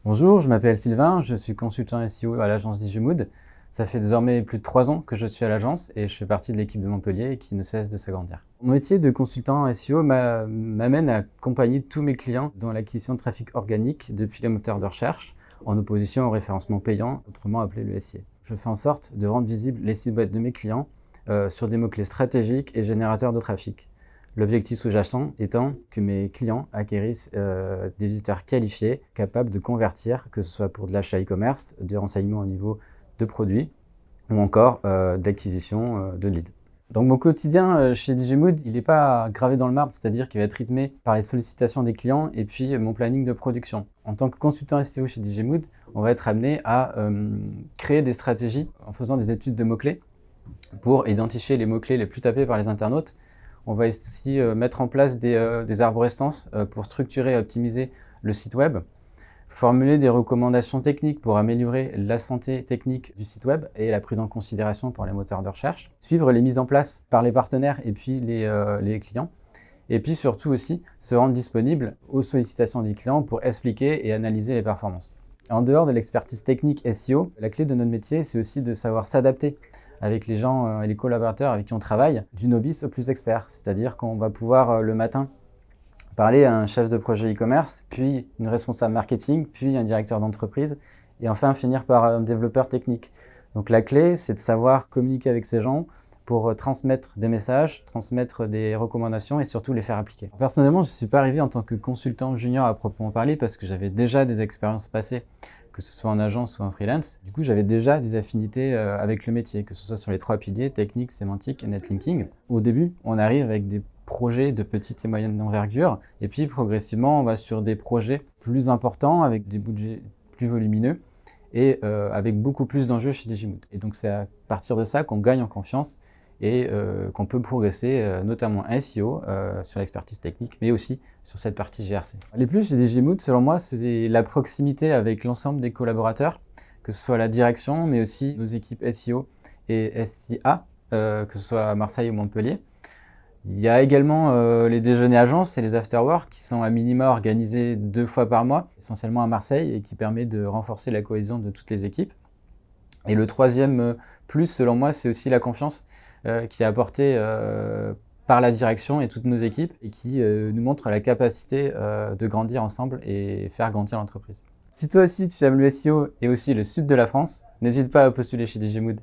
Bonjour, je m'appelle Sylvain, je suis consultant SEO à l'agence Digimood. Ça fait désormais plus de 3 ans que je suis à l'agence et je fais partie de l'équipe de Montpellier qui ne cesse de s'agrandir. Mon métier de consultant SEO m'amène à accompagner tous mes clients dans l'acquisition de trafic organique depuis les moteurs de recherche, en opposition au référencement payant, autrement appelé le SIA. Je fais en sorte de rendre visibles les sites web de mes clients sur des mots-clés stratégiques et générateurs de trafic. L'objectif sous-jacent étant que mes clients acquérissent des visiteurs qualifiés, capables de convertir, que ce soit pour de l'achat e-commerce, des renseignements au niveau de produits, ou encore d'acquisition de leads. Donc mon quotidien chez Digimood, il n'est pas gravé dans le marbre, c'est-à-dire qu'il va être rythmé par les sollicitations des clients et puis mon planning de production. En tant que consultant SEO chez Digimood, on va être amené à créer des stratégies en faisant des études de mots-clés pour identifier les mots-clés les plus tapés par les internautes. On va aussi mettre en place des arborescences pour structurer et optimiser le site web, formuler des recommandations techniques pour améliorer la santé technique du site web et la prise en considération pour les moteurs de recherche, suivre les mises en place par les partenaires et puis les clients, et puis surtout aussi se rendre disponible aux sollicitations des clients pour expliquer et analyser les performances. En dehors de l'expertise technique SEO, la clé de notre métier, c'est aussi de savoir s'adapter avec les gens et les collaborateurs avec qui on travaille, du novice au plus expert. C'est-à-dire qu'on va pouvoir le matin parler à un chef de projet e-commerce, puis une responsable marketing, puis un directeur d'entreprise, et enfin finir par un développeur technique. Donc la clé, c'est de savoir communiquer avec ces gens pour transmettre des messages, transmettre des recommandations et surtout les faire appliquer. Personnellement, je ne suis pas arrivé en tant que consultant junior à proprement parler parce que j'avais déjà des expériences passées, que ce soit en agence ou en freelance. Du coup, j'avais déjà des affinités avec le métier, que ce soit sur les 3 piliers, technique, sémantique et netlinking. Au début, on arrive avec des projets de petite et moyenne envergure, et puis progressivement, on va sur des projets plus importants, avec des budgets plus volumineux, et avec beaucoup plus d'enjeux chez Digimood. Et donc, c'est à partir de ça qu'on gagne en confiance et qu'on peut progresser, notamment en SEO, sur l'expertise technique, mais aussi sur cette partie GRC. Les plus chez Digimood, selon moi, c'est la proximité avec l'ensemble des collaborateurs, que ce soit la direction, mais aussi nos équipes SEO et SIA, que ce soit à Marseille ou Montpellier. Il y a également les déjeuners agences et les afterworks qui sont à minima organisés 2 fois par mois, essentiellement à Marseille, et qui permet de renforcer la cohésion de toutes les équipes. Et le troisième plus, selon moi, c'est aussi la confiance qui est apportée par la direction et toutes nos équipes et qui nous montre la capacité de grandir ensemble et faire grandir l'entreprise. Si toi aussi tu aimes le SEO et aussi le sud de la France, n'hésite pas à postuler chez Digimood.